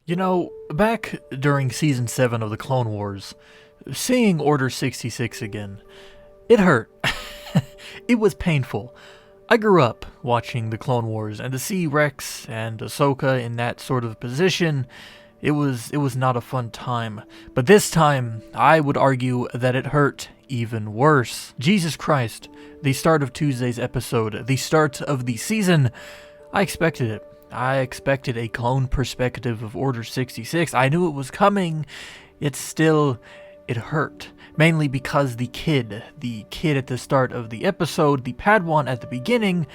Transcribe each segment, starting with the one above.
You know, back during Season 7 of the Clone Wars, seeing Order 66 again, it hurt. It was painful. I grew up watching the Clone Wars, and to see Rex and Ahsoka in that sort of position, it was not a fun time. But this time, I would argue that it hurt even worse. Jesus Christ, the start of Tuesday's episode, the start of the season, I expected it. I expected a clone perspective of Order 66. I knew it was coming. It hurt. Mainly because the kid at the start of the episode, the Padawan at the beginning,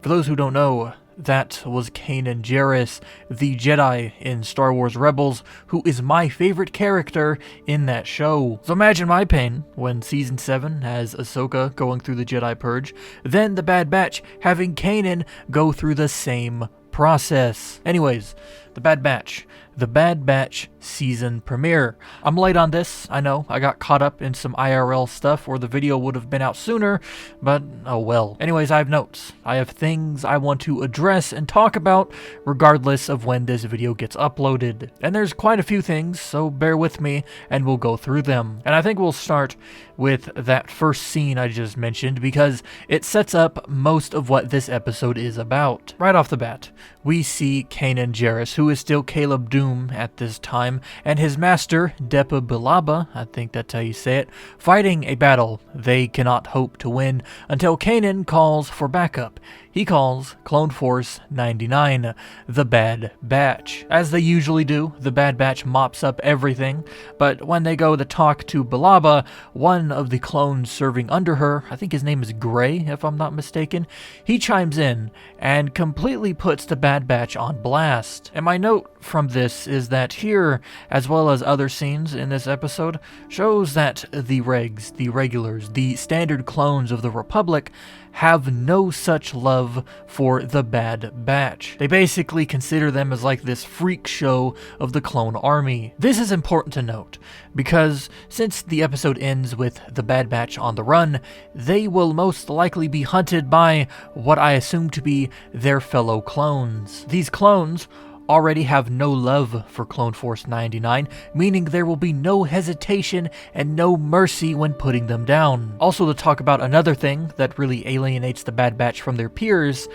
for those who don't know, that was Kanan Jarrus, the Jedi in Star Wars Rebels, who is my favorite character in that show. So imagine my pain when Season 7 has Ahsoka going through the Jedi Purge, then the Bad Batch having Kanan go through the same process. Anyways, the Bad Batch season premiere. I'm late on this, I know. I got caught up in some IRL stuff or the video would have been out sooner, but oh well. Anyways, I have notes. I have things I want to address and talk about regardless of when this video gets uploaded. And there's quite a few things, so bear with me and we'll go through them. And I think we'll start with that first scene I just mentioned because it sets up most of what this episode is about. Right off the bat, we see Kanan Jarrus, who is still Caleb Doom at this time, and his master, Depa Billaba, I think that's how you say it, fighting a battle they cannot hope to win until Kanan calls for backup. He calls Clone Force 99, the Bad Batch. As they usually do, the Bad Batch mops up everything, but when they go to talk to Billaba, one of the clones serving under her, I think his name is Gray, if I'm not mistaken, he chimes in and completely puts the Bad Batch on blast. And my note from this is that here, as well as other scenes in this episode, shows that the regs, the regulars, the standard clones of the Republic have no such love for the Bad Batch. They basically consider them as like this freak show of the clone army. This is important to note, because since the episode ends with the Bad Batch on the run, they will most likely be hunted by what I assume to be their fellow clones. These clones already have no love for Clone Force 99, meaning there will be no hesitation and no mercy when putting them down. Also, to talk about another thing that really alienates the Bad Batch from their peers,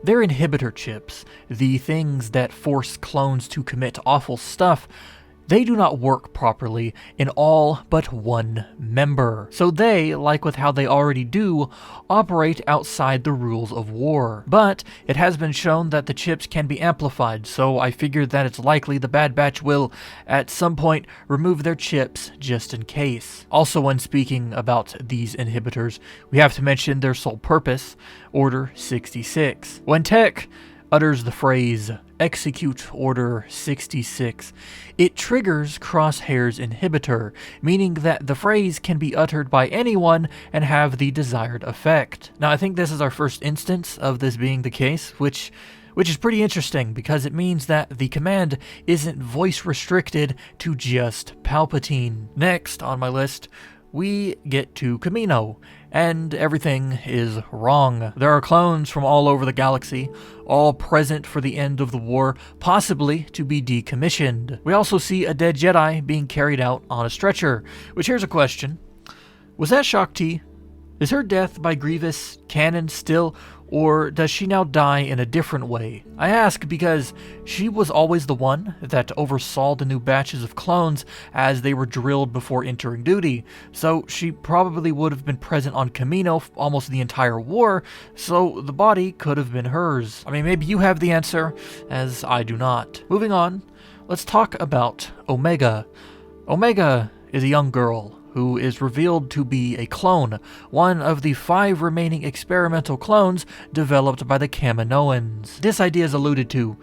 their inhibitor chips, the things that force clones to commit awful stuff, they do not work properly in all but one member. So they, like with how they already do, operate outside the rules of war. But it has been shown that the chips can be amplified, so I figured that it's likely the Bad Batch will, at some point, remove their chips just in case. Also, when speaking about these inhibitors, we have to mention their sole purpose, Order 66. When Tech utters the phrase, "Execute Order 66, it triggers Crosshair's inhibitor, meaning that the phrase can be uttered by anyone and have the desired effect. Now, I think this is our first instance of this being the case, which is pretty interesting because it means that the command isn't voice restricted to just Palpatine. Next on my list, we get to Kamino, and everything is wrong. There are clones from all over the galaxy, all present for the end of the war, possibly to be decommissioned. We also see a dead Jedi being carried out on a stretcher, which here's a question. Was that Shaak Ti? Is her death by Grievous canon still, or does she now die in a different way? I ask because she was always the one that oversaw the new batches of clones as they were drilled before entering duty, so she probably would have been present on Kamino almost the entire war, so the body could have been hers. I mean, maybe you have the answer, as I do not. Moving on, let's talk about Omega. Omega is a young girl who is revealed to be a clone, one of the 5 remaining experimental clones developed by the Kaminoans. This idea is alluded to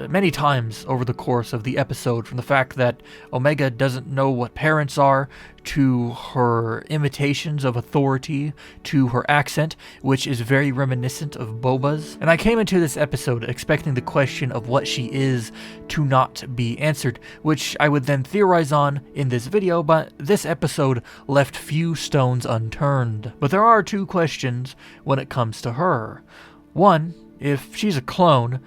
many times over the course of the episode, from the fact that Omega doesn't know what parents are, to her imitations of authority, to her accent, which is very reminiscent of Boba's. And I came into this episode expecting the question of what she is to not be answered, which I would then theorize on in this video, but this episode left few stones unturned. But there are 2 questions when it comes to her. One, if she's a clone,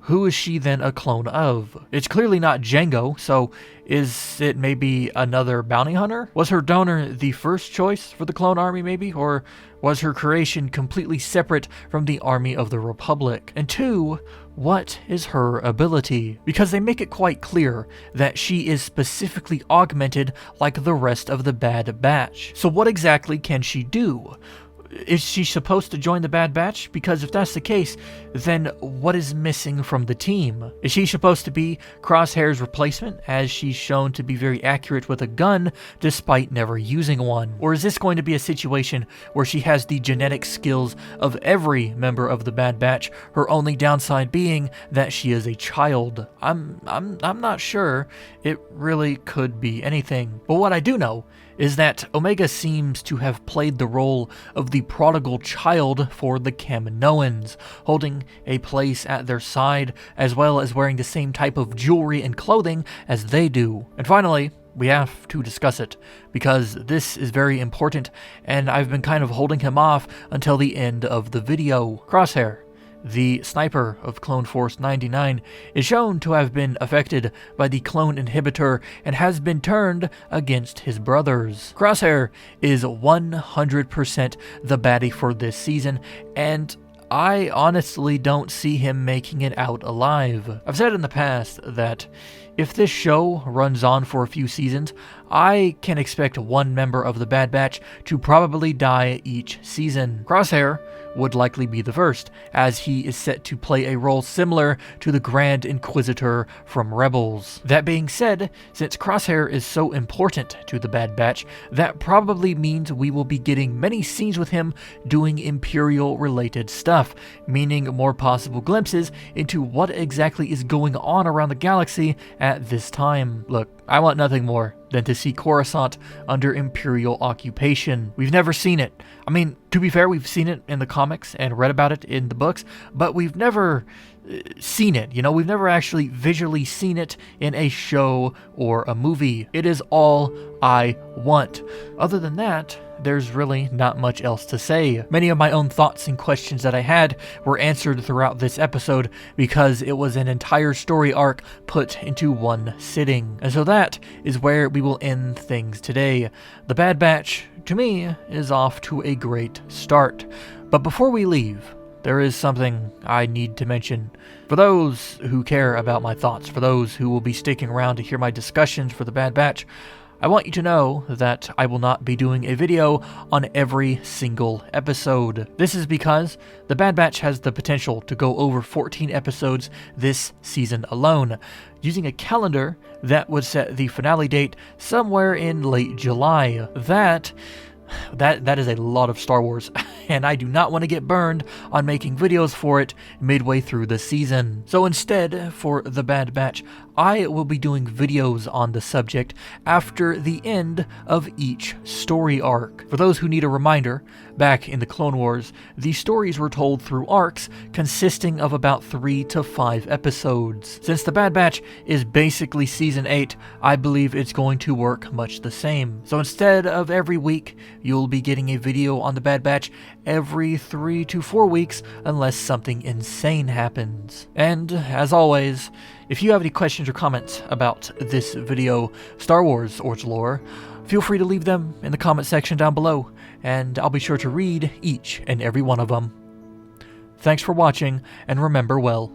who is she then a clone of? It's clearly not Jango, so is it maybe another bounty hunter? Was her donor the first choice for the clone army maybe? Or was her creation completely separate from the army of the Republic? And 2, what is her ability? Because they make it quite clear that she is specifically augmented like the rest of the Bad Batch. So what exactly can she do? Is she supposed to join the Bad Batch? Because if that's the case, then what is missing from the team? Is she supposed to be Crosshair's replacement, as she's shown to be very accurate with a gun despite never using one? Or is this going to be a situation where she has the genetic skills of every member of the Bad Batch, her only downside being that she is a child? I'm not sure. It really could be anything. But what I do know is that Omega seems to have played the role of the prodigal child for the Kaminoans, holding a place at their side, as well as wearing the same type of jewelry and clothing as they do. And finally, we have to discuss it, because this is very important, and I've been kind of holding him off until the end of the video. Crosshair, the sniper of Clone Force 99, is shown to have been affected by the clone inhibitor and has been turned against his brothers. Crosshair is 100% the baddie for this season, and I honestly don't see him making it out alive. I've said in the past that if this show runs on for a few seasons, I can expect one member of the Bad Batch to probably die each season. Crosshair would likely be the first, as he is set to play a role similar to the Grand Inquisitor from Rebels. That being said, since Crosshair is so important to the Bad Batch, that probably means we will be getting many scenes with him doing Imperial-related stuff, meaning more possible glimpses into what exactly is going on around the galaxy at this time. Look, I want nothing more than to see Coruscant under Imperial occupation. We've never seen it. I mean, to be fair, we've seen it in the comics and read about it in the books, but we've never seen it. You know, we've never actually visually seen it in a show or a movie. It is all I want. Other than that, there's really not much else to say. Many of my own thoughts and questions that I had were answered throughout this episode because it was an entire story arc put into one sitting. And so that is where we will end things today. The Bad Batch, to me, is off to a great start. But before we leave, there is something I need to mention. For those who care about my thoughts, for those who will be sticking around to hear my discussions for the Bad Batch, I want you to know that I will not be doing a video on every single episode. This is because the Bad Batch has the potential to go over 14 episodes this season alone, using a calendar that would set the finale date somewhere in late July. That is a lot of Star Wars, and I do not want to get burned on making videos for it midway through the season. So instead, for the Bad Batch, I will be doing videos on the subject after the end of each story arc. For those who need a reminder, back in the Clone Wars, the stories were told through arcs consisting of about 3 to 5 episodes. Since the Bad Batch is basically Season 8, I believe it's going to work much the same. So instead of every week, you'll be getting a video on the Bad Batch every 3 to 4 weeks unless something insane happens. And, as always, if you have any questions or comments about this video, Star Wars or its lore, feel free to leave them in the comment section down below, and I'll be sure to read each and every one of them. Thanks for watching, and remember well.